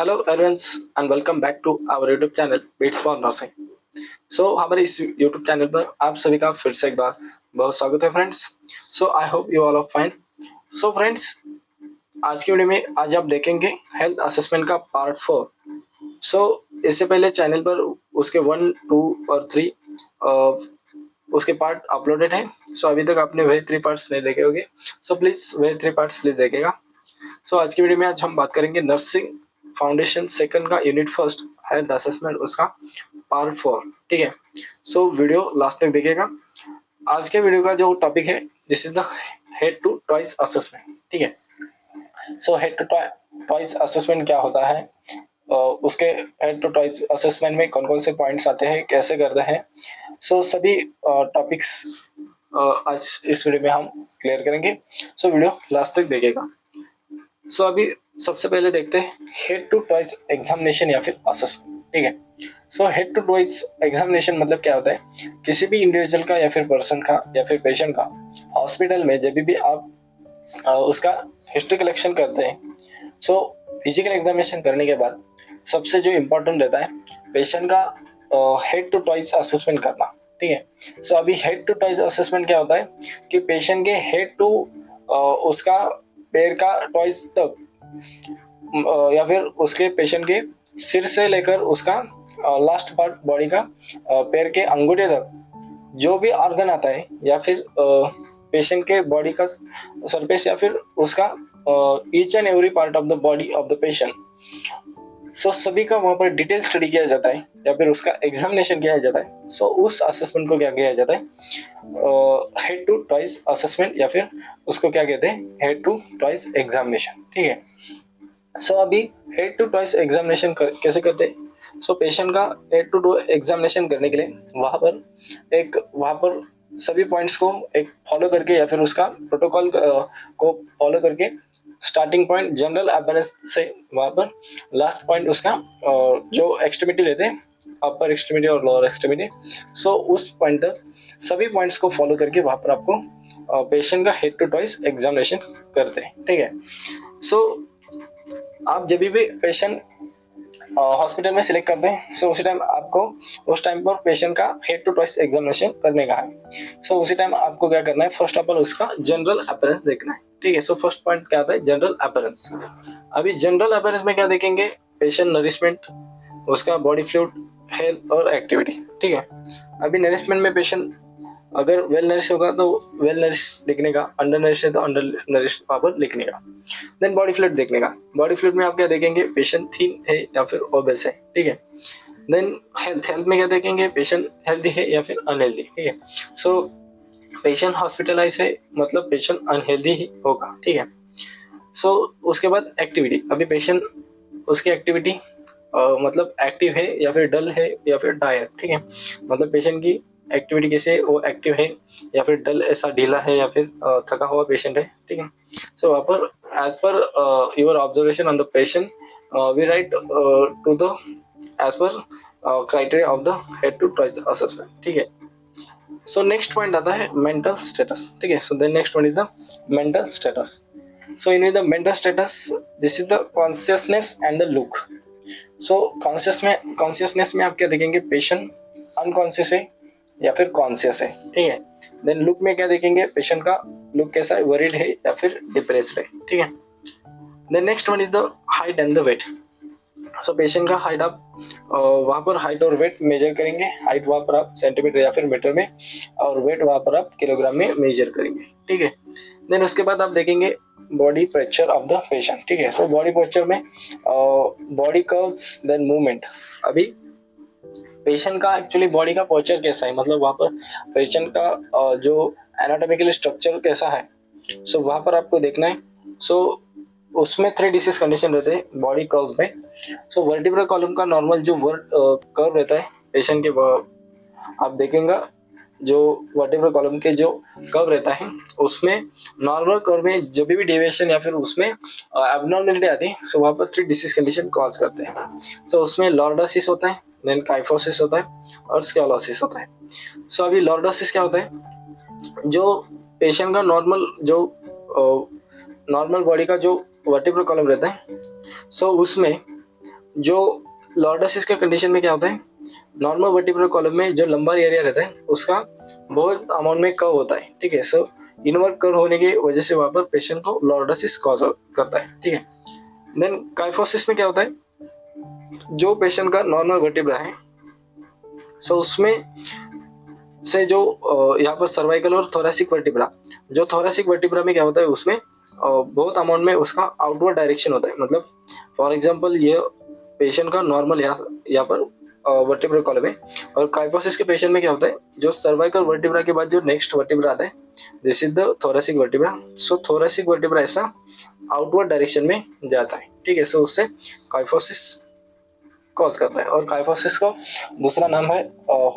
Hello everyone and welcome back to our YouTube channel beats for nursing. हमारे इस YouTube channel पर आप सभी का फिर से एक बार बहुत स्वागत है friends. I hope you all are fine. Friends, आज की वीडियो में आज आप देखेंगे हेल्थ असेसमेंट का पार्ट 4। इससे पहले चैनल पर उसके 1, 2 और 3 उसके पार्ट अपलोडेड है। अभी तक आपने वह 3 पार्ट्स नहीं देखे होंगे, प्लीज वह 3 पार्ट्स प्लीज देखेगा। आज की वीडियो में आज हम बात करेंगे नर्सिंग फाउंडेशन सेकंड का यूनिट फर्स्ट हेल्थ असेसमेंट उसका पार्ट 4। ठीक है, वीडियो लास्ट तक देखिएगा। आज के वीडियो का जो टॉपिक है this is the head to toes assessment. ठीक है, हेड टू टॉइस असेसमेंट क्या होता है, उसके हेड टू टॉइस असेसमेंट में कौन कौन से पॉइंट्स आते हैं, कैसे करते हैं, सभी टॉपिक्स आज इस वीडियो में हम क्लियर करेंगे। वीडियो लास्ट तक देखिएगा। अभी सबसे पहले देखते हैं हेड टू टॉइस एग्जामिनेशन या फिर असेसमेंट। ठीक है, हेड टू टॉइस एग्जामिनेशन मतलब क्या होता है, किसी भी इंडिविजुअल का या फिर पर्सन का या फिर पेशेंट का हॉस्पिटल में जब भी आप उसका हिस्ट्री कलेक्शन करते हैं, फिजिकल एग्जामिनेशन करने के बाद सबसे जो इम्पोर्टेंट रहता है पेशेंट का हेड टू टॉइस असेसमेंट करना। ठीक है, अभी हेड टू टॉइस असेसमेंट क्या होता है कि पेशेंट के हेड टू उसका पैर का टॉइस तक या फिर उसके पेशेंट के सिर से लेकर उसका लास्ट पार्ट बॉडी का पैर के अंगूठे तक जो भी ऑर्गन आता है या फिर पेशेंट के बॉडी का सरफेस या फिर उसका each and every part of the body of the patient, सभी का वहां पर डिटेल स्टडी किया जाता है या फिर उसका एग्जामिनेशन किया जाता है। उस असेसमेंट को क्या किया जाता है, हेड टू टॉइस असेसमेंट या फिर उसको क्या कहते हैं, हेड टू टॉइस एग्जामिनेशन। ठीक है, अभी हेड टू टॉइस एग्जामिनेशन कैसे करते हैं। पेशेंट का हेड टू टू एग्जामिनेशन करने के लिए वहां पर सभी पॉइंट्स को एक फॉलो करके या फिर उसका प्रोटोकॉल को फॉलो करके स्टार्टिंग पॉइंट जनरल अवेयरनेस से वहां पर लास्ट पॉइंट उसका जो एक्सट्रीमिटी लेते हैं, अपर एक्सट्रीमिटी और लोअर एक्सट्रीमिटी, उस पॉइंट तक सभी पॉइंट्स को फॉलो करके वहां पर आपको पेशेंट का हेड टू टॉइस एग्जामिनेशन करते हैं। ठीक है, आप जब भी पेशेंट हॉस्पिटल में सिलेक्ट करते हैं, उसी टाइम आपको उस टाइम पर पेशेंट का हेड टू टॉइस एग्जामिनेशन करने का है। उसी टाइम आपको क्या करना है, फर्स्ट ऑफ ऑल उसका जनरल अपीयरेंस देखना है। ठीक है, फर्स्ट पॉइंट क्या आता है, जनरल अपीयरेंस। अभी जनरल अपीयरेंस में क्या देखेंगे, पेशेंट नरिशमेंट, उसका बॉडी फ्लूइड, हेल्थ और एक्टिविटी। ठीक है, अभी नरिशमेंट में पेशेंट अगर वेल नरिश होगा तो वेल नरिश लिखने का, अंडर नरिश है तो अंडर नरिश पावर लिखने का। देन बॉडी फ्लूइड देखने का, बॉडी फ्लूइड में आप क्या देखेंगे, पेशेंट थीन है या फिर ओबेस है। ठीक है, देन हेल्थ में क्या देखेंगे, पेशेंट हेल्दी है या फिर अनहेल्दी। ठीक है, पेशेंट हॉस्पिटलाइज है मतलब पेशेंट अनहेल्दी ही होगा। ठीक है, उसके बाद एक्टिविटी, अभी पेशेंट उसकी एक्टिविटी मतलब एक्टिव है या फिर डल है या फिर टायर्ड। ठीक है, मतलब पेशेंट की एक्टिविटी कैसे, वो एक्टिव है या फिर डल, ऐसा ढीला है या फिर थका हुआ पेशेंट है। ठीक है, वहाँ पर as per your observation on the patient we right to the as per criteria of the head to toes assessment. ठीक है, नेक्स्ट पॉइंट आता है मेंटल स्टेटस। ठीक है, then next point is the mental status. In the mental status this is the consciousness and the look. Consciousness में आप क्या देखेंगे, पेशेंट अनकॉन्शियस है या फिर कॉन्शियस है। ठीक है, देन लुक में क्या देखेंगे, पेशेंट का लुक कैसा है, वरीड है या फिर डिप्रेस्ड है। ठीक है, then next one is the height and the weight. Patient का हाइट आप वहां पर हाइट और वेट मेजर करेंगे। हाइट वहां पर आप सेंटीमीटर या फिर मीटर में और वेट वहां पर आप किलोग्राम में मेजर करेंगे। ठीक है, देन उसके बाद आप देखेंगे body posture of the patient. ठीक है, बॉडी पोस्चर में बॉडी कर्व्स, देन मूवमेंट। अभी पेशेंट का एक्चुअली बॉडी का पोस्चर कैसा है, मतलब वहां पर पेशेंट का जो एनाटॉमिकल स्ट्रक्चर कैसा है, वहां पर आपको देखना है। उसमें 3 डिसीज कंडीशन रहते हैं बॉडी कर्व्स में। वर्टिब्रल कॉलम का नॉर्मल जो कर्व रहता है पेशेंट के, आप देखेंगे जो वर्टिब्रल कॉलम के जो कर्व रहता है उसमें नॉर्मल कर्व में जब भी डेविएशन या फिर उसमें एबनॉर्मलिटी आती है, वहां पर 3 डिसीज कंडीशन कॉज करते हैं। उसमें लॉर्डोसिस होता है, देन काइफोसिस होता है और स्क्लेरोसिस होता है। अभी लॉर्डोसिस क्या होता है, जो पेशेंट का नॉर्मल बॉडी का जो वर्टिब्रल कॉलम रहता है, उसमें जो लॉर्डोसिस के कंडीशन में क्या होता है, नॉर्मल वर्टिब्रल कॉलम में जो लंबर एरिया रहता है उसका बहुत अमाउंट में कर्व होता है, ठीक है। सो इनवर्ट कर्व होने की वजह से वहां पर पेशेंट को लॉर्डोसिस कॉज करता है, ठीक है। देन काइफोसिस में क्या होता है, जो पेशेंट का नॉर्मल वर्टिब्रा है, सो उसमें से जो यहाँ पर सर्वाइकल और थोरेसिक वर्टिब्रा, जो थोरेसिक वर्टिब्रा में क्या होता है, उसमें बहुत अमाउंट में उसका आउटवर्ड डायरेक्शन होता है। मतलब फॉर एग्जांपल ये पेशेंट का नॉर्मल यहाँ पर वर्टिब्रल कॉलम है, और काइफोसिस के पेशेंट में क्या होता है, जो सर्वाइकल वर्टिब्रा के बाद जो नेक्स्ट वर्टिब्रा आता है, this is the thoracic vertebra. So thoracic vertebra ऐसा आउटवर्ड डायरेक्शन में जाता है, ठीक है। सो उससे काइफोसिस कॉज करता है, और काइफोसिस को दूसरा नाम है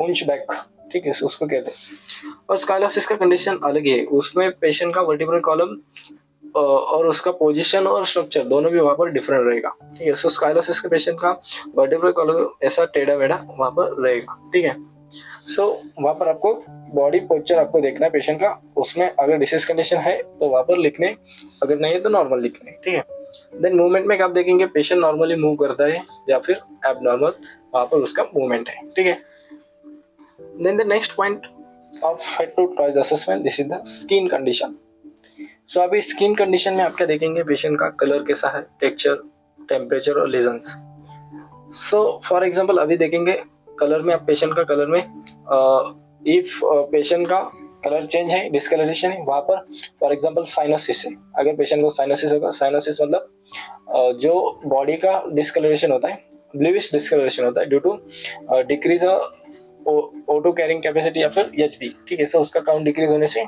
हुंचबैक, ठीक है, उसको कहते हैं। और स्काइलोसिस का कंडीशन अलग है, उसमें पेशेंट का वर्टिब्रल कॉलम और उसका पोजीशन और स्ट्रक्चर दोनों भी वहां पर डिफरेंट रहेगा, ठीक है। सो स्काइलोसिस के पेशेंट का वर्टिब्रल कॉलम ऐसा टेढ़ा मेढ़ा वहां पर रहेगा, ठीक है। सो वहां पर आपको बॉडी पोस्चर आपको देखना है पेशेंट का, उसमें अगर डिसीज कंडीशन है तो वहां पर लिखने, अगर नहीं है तो नॉर्मल लिखने, ठीक है। देन मूवमेंट में आप देखेंगे पेशेंट नॉर्मली मूव करता है या फिर एबनॉर्मल वहां पर उसका मूवमेंट है, ठीक है। Then the next point of head to toes assessment, this is the skin condition. So अभी स्किन कंडीशन में आप क्या देखेंगे, पेशेंट का कलर कैसा है, टेक्सचर, टेम्परेचर और लीजन्स। सो फॉर एग्जांपल अभी देखेंगे कलर में, आप पेशेंट का कलर में इफ पेशेंट का कलर चेंज है, डिस्कलरेशन है वहां पर, फॉर एग्जांपल साइनोसिस है, अगर पेशेंट को साइनोसिस होगा, साइनोसिस मतलब जो बॉडी का डिस्कलरेशन होता है, ब्लूइश डिस्कलरेशन होता है due to decrease O two carrying capacity या फिर एचबी, ठीक है। सो उसका काउंट डिक्रीज होने से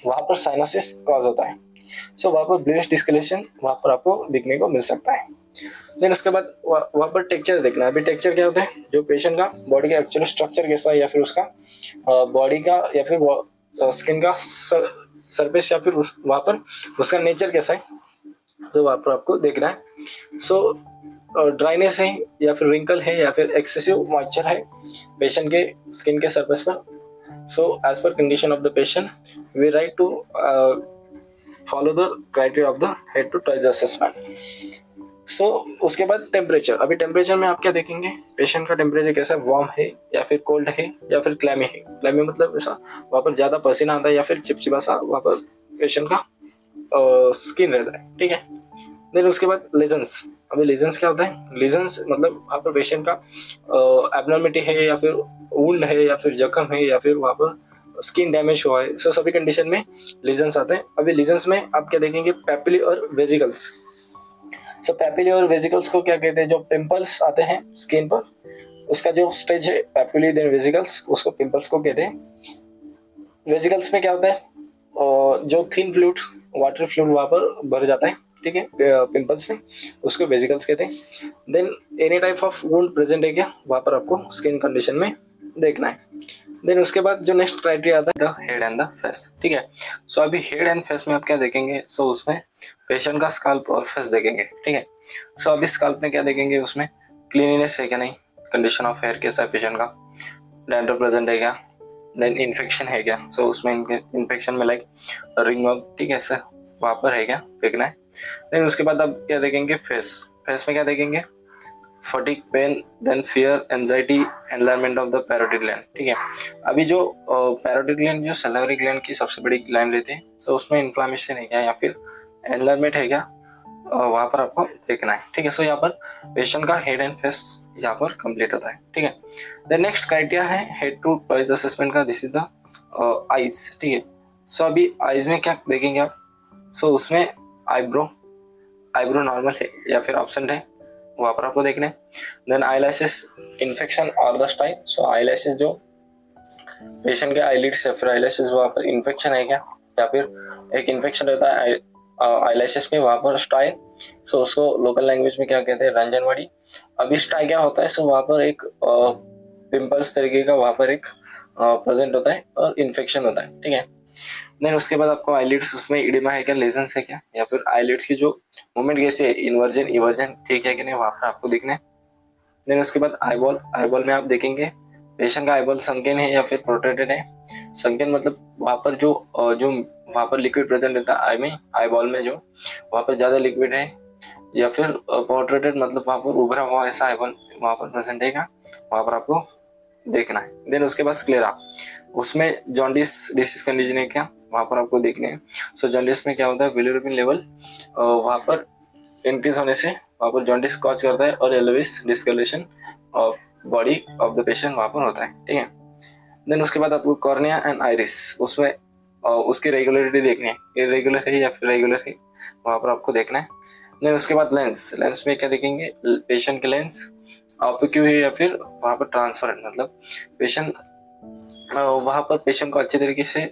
वहां पर साइनोसिस कॉज होता है। सो वहां पर ब्लूइश डिस्कलरेशन वहां पर आपको दिखने को मिल सकता है। देन उसके बाद वहां पर टेक्सचर देखना है। अभी टेक्सचर क्या होता है, जो पेशेंट का बॉडी का एक्चुअली स्ट्रक्चर कैसा है, या फिर उसका बॉडी का या फिर स्किन का सरफेस, या फिर वहां पर उसका नेचर कैसा है, तो वहां पर आपको देखना है। सो ड्राइनेस है या फिर रिंकल है या फिर एक्सेसिव मॉइस्चर है पेशेंट के स्किन के सरफेस पर, so as per condition of the patient we right to follow the criteria of the head to toes assessment. So उसके बाद टेम्परेचर। अभी टेम्परेचर में आप क्या देखेंगे, पेशेंट का टेम्परेचर कैसा है, वार्म है या फिर कोल्ड है या फिर क्लैमी है। क्लैमी मतलब ऐसा वहां पर ज्यादा पसीना आता है या फिर चिपचिपा सा वहां पर पेशेंट का स्किन रहता है, ठीक है। देन उसके बाद लीजन्स। अभी लीजन्स क्या होता है, लीजन्स मतलब वहां पर पेशेंट का एबनॉर्मिटी है या फिर वुंड है या फिर जख्म है या फिर वहां पर स्किन डैमेज हुआ है। सो सभी कंडीशन में लीजन्स आते हैं। अभी लीजन्स में आप क्या देखेंगे, पेपिली और वेजिकल्स। सो पेपिली और वेजिकल्स को क्या कहते हैं, जो पिंपल्स आते हैं स्किन पर, उसका जो स्टेज है पेपिली देन वेजिकल्स, उसको पिंपल्स को कहते हैं। वेजिकल्स में क्या होता है, जो थिन फ्लूइड, वाटर फ्लूइड वहां पर भर जाता है, ठीक है, पिंपल्स में, उसको वेजिकल्स कहते हैं। Then any type of wound present है क्या, वहां पर आपको स्किन कंडीशन में देखना है। देन उसके बाद जो नेक्स्ट क्राइटेरिया आता है, the head and the face, ठीक है। सो अभी हेड एंड फेस में आप क्या देखेंगे, सो उसमें पेशेंट का स्काल्प और फेस देखेंगे, ठीक है। सो अभी स्काल्प में क्या देखेंगे, उसमें क्लीनिनेस है क्या नहीं, कंडीशन ऑफ हेयर कैसा है पेशेंट का, डैंड्रफ प्रेजेंट है क्या, देन इन्फेक्शन है क्या, सो उसमें इन्फेक्शन में लाइक रिंग वर्म, ठीक है, सर वहां पर है क्या देखना है। देन उसके बाद आप क्या देखेंगे, फेस। फेस में क्या देखेंगे, fatigue, pain, then fear, anxiety, enlargement of the parotid gland, ठीक है। अभी जो पैरोटिड ग्लैंड जो सैलिवरी ग्लैंड की सबसे बड़ी ग्लैंड लेते हैं, सो उसमें इन्फ्लामेशन है क्या या फिर एनलायरमेंट है क्या, वहां पर आपको देखना है, ठीक है। सो यहाँ पर पेशेंट का हेड एंड फेस यहाँ पर कंप्लीट होता है, ठीक है। देन नेक्स्ट क्राइटेरिया है हेड टू टॉयज असेसमेंट का, दिस इज द आईज, ठीक है। सो अभी आईज में क्या देखेंगे आप, सो उसमें आईब्रो, आईब्रो नॉर्मल है या फिर एब्सेंट है, वहां पर आपको देखना है। देन आईलैशेस इन्फेक्शन और द स्टाइन, सो आईलैशेस जो पेशेंट के आईलिड्स या फिर आईलैशेस वहां पर इन्फेक्शन है क्या, या फिर एक इन्फेक्शन रहता है आईलैशेस में वहां पर स्टाइन, सो उसको लोकल लैंग्वेज में क्या कहते हैं, रंजनवाड़ी। अभी स्टाई क्या होता है, सो वहां पर एक पिंपल्स तरीके का वहां पर एक प्रेजेंट होता है और इन्फेक्शन होता है, ठीक है। देन उसके बाद आपको आईलिड्स, उसमें इडिमा है क्या, लेजन्स है क्या, या फिर आईलिड्स की जो मूवमेंट कैसी है, इन्वर्जन इवर्जन ठीक है कि नहीं, वहां पर आपको देखना है। देन उसके बाद आईबॉल। आईबॉल में आप देखेंगे पेशेंट का आईबॉल संकेन है या फिर प्रोटेक्टेड है। संकेन मतलब वहां पर जो वहां पर लिक्विड प्रेजेंट रहता है आई में, आईबॉल में जो वहां पर ज्यादा लिक्विड है, या फिर पोर्ट्रेटेड मतलब वहाँ पर उभरा हुआ ऐसा आइकॉन वहाँ पर प्रेजेंट है क्या, वहाँ पर आपको देखना है। देन उसके बाद स्क्लेरा, उसमें जॉन्डिस डिसीज कंडीशन है क्या, वहाँ पर आपको देखने हैं। सो जॉन्डिस में क्या होता है, बिलिरुबिन लेवल वहाँ पर इंक्रीज होने से वहाँ पर जॉन्डिस कॉज करता है और एलोविस discolouration of body of the patient वहाँ पर होता है, ठीक है। देन उसके बाद आपको कॉर्निया एंड आइरिस, उसमें उसकी रेगुलरिटी देखनी है, इरेगुलर है या फिर रेगुलर है, वहाँ पर आपको देखना है। देन उसके बाद लेंस, लेंस में क्या देखेंगे, पेशेंट के लेंस ऑब्लिक्यू है या फिर वहाँ पर ट्रांसपेरेंट, मतलब पेशेंट वहाँ पर पेशेंट को अच्छे तरीके से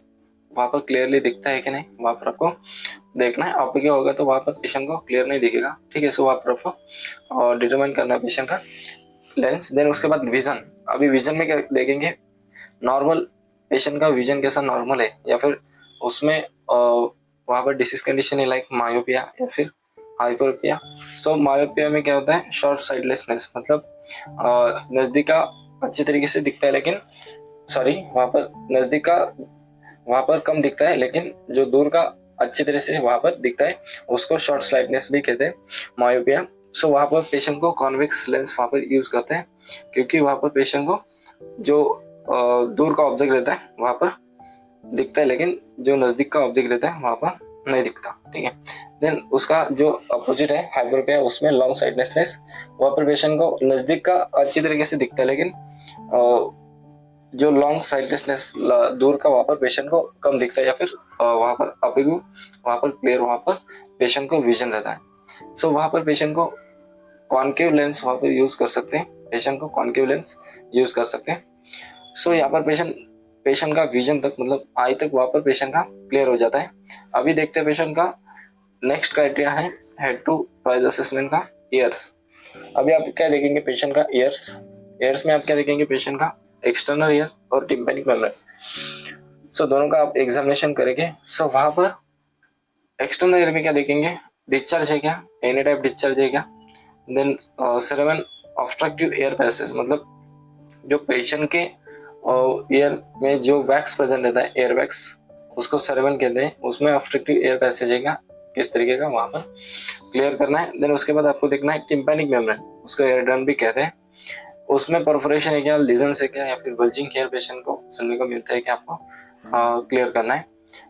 वहाँ पर क्लियरली दिखता है कि नहीं, वहाँ पर आपको देखना है। ऑब्लिक्यू होगा तो वहाँ पर पेशेंट को क्लियर नहीं दिखेगा, ठीक है। सो वहाँ पर आपको डिटरमाइन करना है पेशेंट का लेंस। देन उसके बाद विजन, अभी विजन में क्या देखेंगे, नॉर्मल पेशेंट का विजन कैसा नॉर्मल है या फिर उसमें वहाँ पर डिसीज कंडीशन है लाइक मायोपिया या फिर हाइपरोपिया। सो मायोपिया में क्या होता है, शॉर्ट साइडलेसनेस, मतलब नज़दीक का अच्छे तरीके से दिखता है लेकिन सॉरी वहाँ पर नज़दीक का वहाँ पर कम दिखता है लेकिन जो दूर का अच्छी तरह से वहाँ पर दिखता है, उसको शॉर्ट साइडनेस भी कहते हैं, मायोपिया। सो वहाँ पर पेशेंट को कॉन्वेक्स लेंस वहाँ पर यूज करते हैं क्योंकि वहाँ पर पेशेंट को जो दूर का ऑब्जेक्ट रहता है वहाँ पर दिखता है लेकिन जो नज़दीक का ऑब्जेक्ट रहता है वहाँ पर नहीं दिखता, ठीक है। देन उसका जो अपोजिट है हाइपरोपिया, उसमें लॉन्ग साइडनेसनेस, वहाँ पर पेशेंट को नज़दीक का अच्छी तरीके से दिखता है लेकिन जो लॉन्ग साइडलेसनेस दूर का वहाँ पर पेशेंट को कम दिखता है या फिर वहाँ पर अपिगू वहाँ पर क्लियर वहाँ पर पेशेंट को विजन रहता है। सो वहाँ पर पेशेंट को कॉन्केव लेंस वहाँ पर यूज कर सकते हैं, पेशेंट को कॉन्केव लेंस यूज कर सकते हैं। सो यहाँ पर पेशेंट का विजन तक मतलब आई तक वहाँ पर पेशेंट का क्लियर हो जाता है। अभी देखते हैं पेशेंट का नेक्स्ट क्राइटेरिया है हेड टू टॉयज असेसमेंट का ईयर्स। अभी आप क्या देखेंगे पेशेंट का ईयर्स, ईयर्स में आप क्या देखेंगे पेशेंट का एक्सटर्नल ईयर और टिम्पैनिक मेम्ब्रेन। सो दोनों का आप एग्जामिनेशन करेंगे। सो वहां पर एक्सटर्नल ईयर में क्या देखेंगे, डिस्चार्ज है क्या, एनी टाइप डिस्चार्ज है क्या। देन सेरेवन ऑब्स्ट्रक्टिव एयर पैसेज, मतलब जो पेशेंट के ईयर में जो वैक्स प्रेजेंट रहता है एयर वैक्स, उसको सेरेवन कहते हैं, उसमें ऑब्स्ट्रक्टिव एयर पैसेज है क्या, किस तरीके का वहां पर क्लियर करना है। देन उसके बाद आपको देखना है टिम्पैनिक मेम्ब्रेन, उसको एयर ड्रम भी कहते हैं, उसमें परफोरेशन है क्या, लीजन है क्या या फिर बल्जिंग हेयर पेशेंट को सुनने को मिलता है कि आपको क्लियर करना है।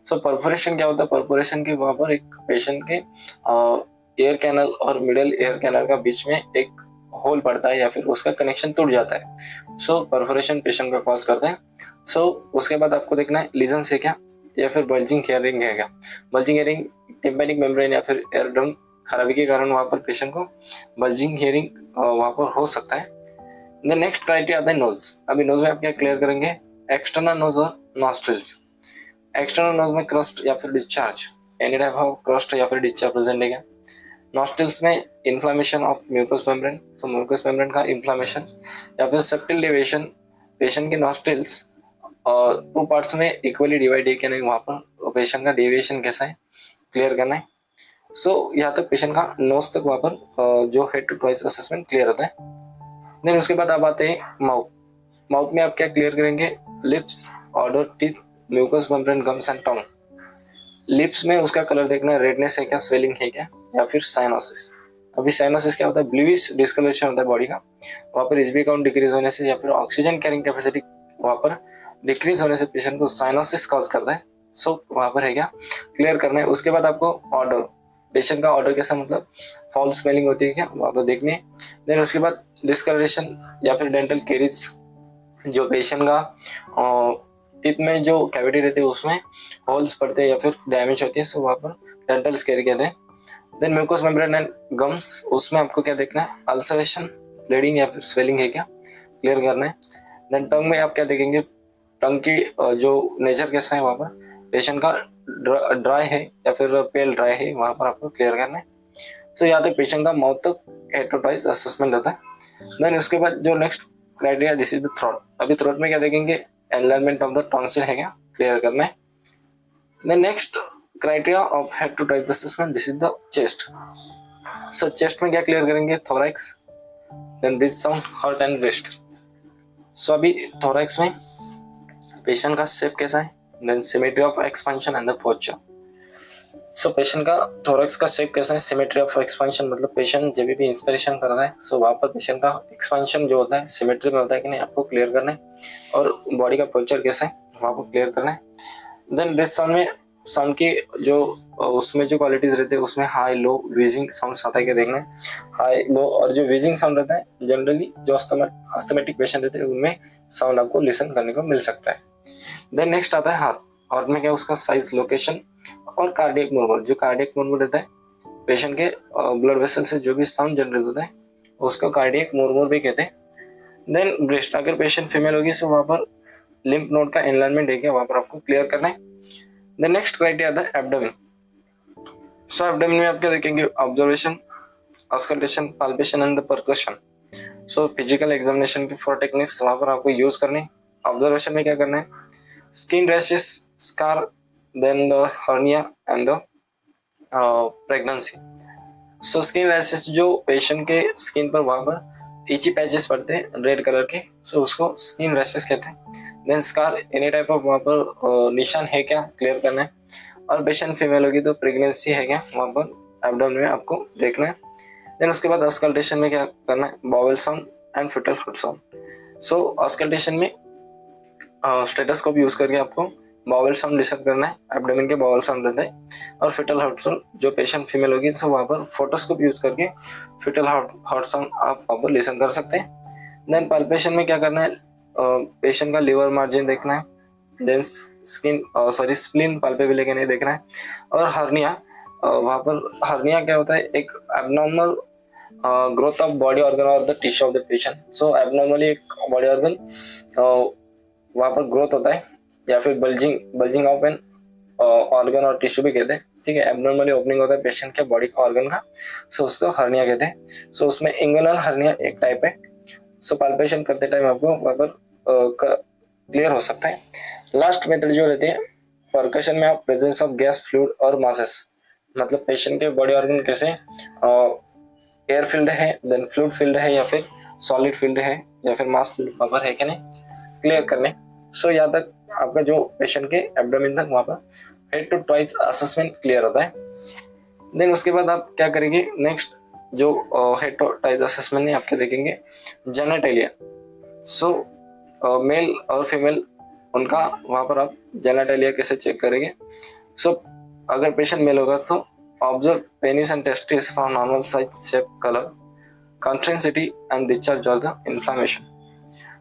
सो परफोरेशन क्या होता है, परफोरेशन के वहां पर एक पेशेंट के एयर कैनल और मिडल एयर कैनल का बीच में एक होल पड़ता है या फिर उसका कनेक्शन टूट जाता है। सो परफोरेशन पेशेंट का कॉज करते हैं। सो उसके बाद आपको देखना है लीजन है क्या या फिर बल्जिंग हेयरिंग है क्या। बल्जिंग हेयरिंग टिम्पैनिक मेम्ब्रेन या फिर एयर ड्रम खराबी के कारण वहां पर पेशेंट को बल्जिंग हेयरिंग वहां पर हो सकता है। नेक्स्ट क्राइटेरिया आता है नोज। अभी नोज में आप क्या क्लियर करेंगे, एक्सटर्नल नोज और नॉस्ट्रिल्स। एक्सटर्नल नोज में क्रस्ट या फिर discharge, any type of crust या फिर डिस्चार्ज प्रेजेंट है क्या। नॉस्ट्रिल्स में इन्फ्लामेशन ऑफ म्यूकस मेम्ब्रेन, तो म्यूकस मेम्ब्रेन का इन्फ्लामेशन या फिर सेप्टिल डेविएशन, पेशेंट के नॉस्ट्रिल्स और टू पार्ट्स में इक्वली डिवाइड है कि नहीं, वहाँ पर पेशेंट का डेविएशन कैसा है क्लियर करना है। सो यहाँ तक पेशेंट का नोज तक वहाँ पर जो head to toes assessment clear होता है। देन उसके बाद आप आते हैं माउथ। माउथ में आप क्या क्लियर करेंगे, lips, order, teeth, mucous membrane, gums and tongue. Lips में उसका कलर देखना है, रेडनेस है क्या, स्वेलिंग है क्या या फिर साइनोसिस। अभी साइनोसिस क्या होता है, ब्लूइश डिस्कलरेशन होता है बॉडी का, वहाँ पर एचबी काउंट डिक्रीज होने से या फिर ऑक्सीजन कैरिंग कैपेसिटी वहाँ पर डिक्रीज होने से पेशेंट को साइनोसिस कॉज करता है। सो वहाँ पर है क्या क्लियर करना है। उसके बाद आपको ऑर्डर, पेशेंट का ऑर्डर कैसा मतलब फॉल स्मेलिंग होती है क्या, वहाँ पर देखनी है। देन उसके बाद डिस्कलरेशन या फिर डेंटल केरीज, जो पेशेंट का टीथ में जो कैविटी रहती है उसमें होल्स पड़ते हैं या फिर डैमेज होती है, सो वहाँ पर डेंटल स्केरी कहते हैं। Then mucous membrane and gums, उसमें आपको क्या देखना है, अल्सरेशन, ब्लीडिंग या फिर स्वेलिंग है क्या क्लियर करना है। देन टंग में आप क्या देखेंगे, टंग की जो नेचर कैसा है, वहाँ पर पेशेंट का ड्राई है या फिर पेल ड्राई है, वहाँ पर आपको क्लियर करना है। सो यहाँ तक पेशेंट का माउथ तक हेड टू टॉयज असेसमेंट होता है। देन उसके बाद जो next criteria, this is the throat. अभी थ्रोट में क्या देखेंगे, एनलाइनमेंट ऑफ द टॉन्सिल है क्या क्लियर करना है। Then next criteria of head to toes assessment, this is the chest. So chest में क्या क्लियर करेंगे, thorax, then breath sound, heart and breast. So अभी थोरैक्स में पेशेंट का शेप कैसा है, then symmetry of expansion and the posture. So patient का thorax का शेप कैसा है, सिमेट्री ऑफ एक्सपेंशन, मतलब पेशेंट जब भी इंस्पिरेशन कर रहा है सो वहाँ पर पेशेंट का एक्सपेंशन जो होता है सिमेट्री में होता है कि नहीं, आपको क्लियर करना है। और बॉडी का पोस्चर कैसा है वहाँ को क्लियर करना है। देन ब्रेथ साउंड में साउंड की जो उसमें जो क्वालिटीज रहते हैं उसमें हाई लो व्हीजिंग साउंड आता है क्या देखना है, हाई लो। और जो व्हीजिंग साउंड रहता है जनरली जो अस्थमेटिक पेशेंट रहते हैं उनमें साउंड आपको लिसन करने को मिल सकता है। देन नेक्स्ट आता है हार्ट। हार्ट में क्या उसका साइज, लोकेशन और कार्डियक मूवमेंट। जो कार्डियक मूवमेंट रहता है पेशेंट के ब्लड वेसल से जो भी साउंड जनरेट होता है उसको कार्डियक मूवमेंट भी कहते हैं। देन ब्रेस्ट, अगर पेशेंट फीमेल होगी तो वहाँ पर लिम्फ नोड का एनलाइनमेंट है क्या वहाँ पर आपको क्लियर करना है। देन नेक्स्ट क्राइटेरिया आता है एब्डोमेन। सो एब्डोमेन में आप क्या देखेंगे, observation, auscultation, palpation and the percussion. So physical examination की 4 टेक्निक्स वहाँ पर आपको यूज करनी। ऑब्जर्वेशन में क्या करना है, skin rashes, scar, then the hernia and the pregnancy. So skin rashes जो पेशेंट के स्किन पर वहाँ पर इची पैचेस पड़ते हैं रेड कलर के, सो उसको स्किन रैशेस कहते हैं। Then scar, any type of वहाँ पर निशान है क्या क्लियर करना है। और पेशेंट फीमेल होगी तो प्रेगनेंसी है क्या वहाँ पर एब्डोमेन में आपको देखना है। देन उसके बाद ऑस्कल्टेशन में क्या करना है, bowel sound and fetal heart sound. So auscultation में स्टेटोस्कोप यूज करके आपको बॉवल साउंड लिसन करना है, एब्डोमेन के बॉवल साउंड रहता है। और फिटल हार्ट साउंड जो पेशेंट फीमेल होगी तो वहाँ पर फोटोस्कोप यूज करके फिटल हार्ट साउंड आप वहाँ पर लिसन कर सकते हैं। देन पाल्पेशन में क्या करना है, पेशेंट का लिवर मार्जिन देखना है। देन स्प्लीन पाल्पेबल है कि नहीं देखना है। और हर्निया, वहाँ पर हर्निया क्या होता है, एक abnormal growth of body organ और the tissue of the patient. So abnormally एक बॉडी ऑर्गन वहाँ पर ग्रोथ होता है या फिर बल्जिंग ऑफ एन ऑर्गन और टिश्यू भी कहते हैं, ठीक है। एबनॉर्मली ओपनिंग होता है पेशेंट के बॉडी का ऑर्गन का, सो उसको हर्निया कहते हैं। सो उसमें इंगुइनल हर्निया एक टाइप है। सो पाल्पेशन करते टाइम आपको वहाँ पर क्लियर हो सकता है। लास्ट मेथड जो रहती है परकशन में, आप प्रेजेंस ऑफ गैस, फ्लूइड और मासेस, मतलब पेशेंट के बॉडी ऑर्गन कैसे एयर फील्ड है, देन फ्लूइड फील्ड है या फिर सॉलिड फील्ड है या फिर मास फील्ड वहाँ है कि नहीं क्लियर करने। सो यहाँ तक आपका जो पेशेंट के एब्डोमेन तक वहाँ पर head to toes assessment clear होता है। देन उसके बाद आप क्या करेंगे, नेक्स्ट जो हेड टू टॉइस असेसमेंट में आपके देखेंगे जेनेटेलिया। सो मेल और फीमेल उनका वहाँ पर आप जेनेटेलिया कैसे चेक करेंगे। सो अगर पेशेंट मेल होगा तो observe penis and testis for normal size, shape, colour, consistency and discharge of the inflammation.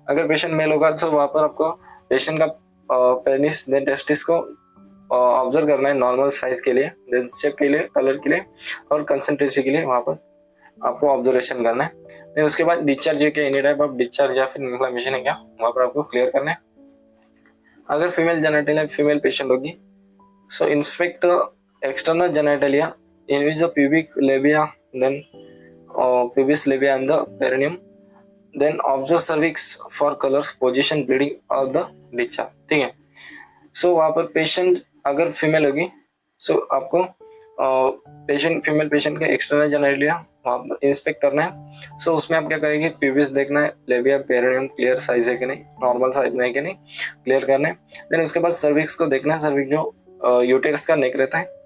अगर पेशेंट मेल होगा तो वहाँ पर आपको पेशेंट का पेनिस देन टेस्टिस को ऑब्जर्व करना है नॉर्मल साइज के लिए, देन शेप के लिए, कलर के लिए और कंसेंट्रेसी के लिए वहाँ पर आपको ऑब्जर्वेशन करना है। देन उसके बाद डिस्चार्ज है क्या, एनी टाइप ऑफ डिस्चार्ज या फिर इन्फ्लामेशन है क्या वहाँ पर आपको क्लियर करना है। अगर फीमेल जेनेटेलिया फीमेल पेशेंट होगी so inspect external genitalia in which the pubic labia, then pubis labia and the perineum, then observe cervix for color, position, bleeding और the discharge, ठीक है। सो वहाँ पर पेशेंट अगर फीमेल होगी सो आपको पेशेंट फीमेल पेशेंट के एक्सटर्नल जेनेटेलिया वहाँ पर इंस्पेक्ट करना है। सो उसमें आप क्या करेंगे, प्यूबिस देखना है, लेबिया, पेरिनियम क्लियर साइज है कि नहीं, नॉर्मल साइज में है कि नहीं क्लियर करना है। देन उसके बाद सर्विक्स को देखना है, सर्विक्स जो यूटेरस का नेक रहता है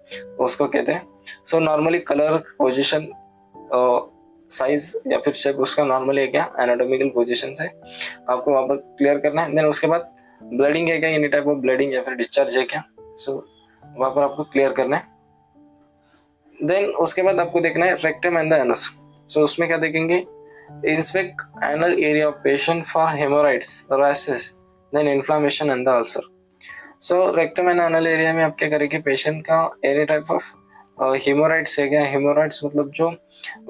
उसको कहते हैं। So normally colour, position, size या फिर शेप उसका नॉर्मली है क्या एनाटॉमिकल पोजीशन से आपको वहाँ पर क्लियर करना है। देन उसके बाद ब्लीडिंग है क्या, एनी टाइप ऑफ ब्लीडिंग या फिर डिस्चार्ज है क्या, सो वहाँ पर आपको क्लियर करना है। देन उसके बाद आपको देखना है rectum and the anus. So उसमें क्या देखेंगे, inspect anal area of patient for haemorrhoids, rashes, then inflammation and the ulcer. So rectum and anal area में आप क्या करेंगे, पेशेंट का एनी टाइप ऑफ हेमोराइड्स है क्या, हेमोराइड्स मतलब जो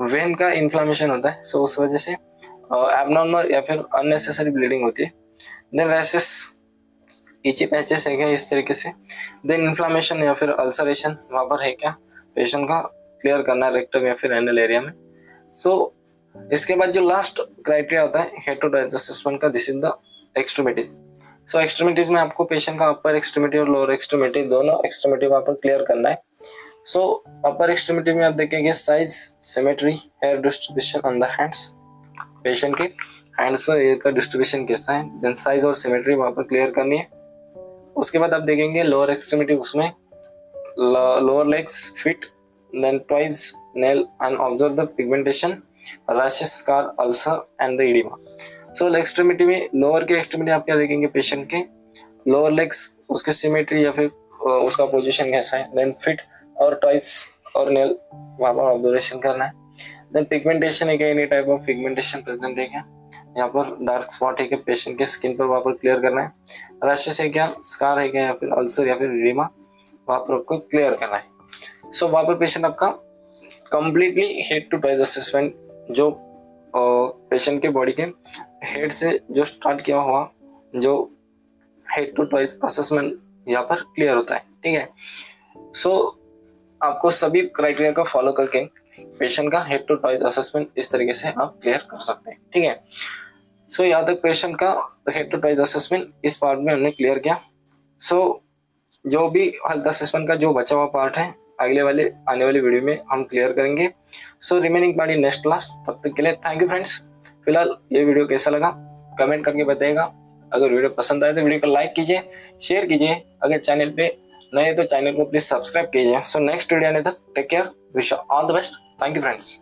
वेन का इन्फ्लामेशन होता है, सो उस वजह से एबनॉर्मल या फिर अननेसेसरी ब्लीडिंग होती है। देन रैशेस, इची पैचेस है क्या इस तरीके से। देन इन्फ्लामेशन या फिर अल्सरेशन वहाँ पर है क्या पेशेंट का क्लियर करना है रेक्टम या फिर एनल एरिया में। सो इसके बाद जो लास्ट क्राइटेरिया होता है हेड टू टॉइस असेसमेंट का, this is the extremities. So extremities में आपको पेशेंट का अपर एक्सट्रीमिटी और लोअर एक्सट्रीमिटी दोनों एक्सट्रीमिटी वहाँ पर क्लियर करना है। सो अपर एक्सट्रीमिटी में आप देखेंगे size, symmetry, hair distribution on the hands, patient के हैंड्स पर हेयर का डिस्ट्रीब्यूशन कैसा है, देन साइज और सिमेट्री वहाँ पर क्लियर करनी है। उसके बाद आप देखेंगे लोअर एक्सट्रीमिटी, उसमें lower legs feet, then twice nail and observe the pigmentation, rashes, scar, ulcer and the edema. So extremity में लोअर के एक्सट्रीमिटी आप क्या देखेंगे पेशेंट के लोअर लेग्स उसके सिमेट्री या फिर उसका पोजीशन कैसा है, देन फिट और ट्वाइस और नेल वहाँ पर ऑब्जर्वेशन करना है। देन पिगमेंटेशन है क्या, any type of pigmentation present है क्या, यहाँ पर डार्क स्पॉट है क्या पेशेंट के स्किन पर वहाँ पर क्लियर करना है। रैशेस है क्या, स्कार है क्या या फिर अल्सर या फिर एडिमा वहाँ पर आपको क्लियर करना है। सो वहाँ पर पेशेंट आपका completely head to toes assessment जो पेशेंट के बॉडी के हेड से जो स्टार्ट किया हुआ जो हेड टू टॉइज असेसमेंट यहाँ पर क्लियर होता है। ठीक है, सो आपको सभी क्राइटेरिया को फॉलो करके पेशेंट का हेड टू टॉइज असेसमेंट इस तरीके से आप क्लियर कर सकते हैं। ठीक है, सो यहाँ तक पेशेंट का हेड टू टॉइज असेसमेंट इस पार्ट में हमने क्लियर किया। सो जो भी हेल्थ असेसमेंट का जो बचा हुआ पार्ट है अगले वाले आने वाली वीडियो में हम क्लियर करेंगे। So remaining part in next class. तब तक के लिए थैंक यू फ्रेंड्स। फिलहाल ये वीडियो कैसा लगा कमेंट करके बताइएगा। अगर वीडियो पसंद आए तो वीडियो को लाइक कीजिए, शेयर कीजिए। अगर चैनल पे नए तो चैनल को प्लीज सब्सक्राइब कीजिए। सो नेक्स्ट वीडियो आने तक take care, wish all the best. Thank you friends.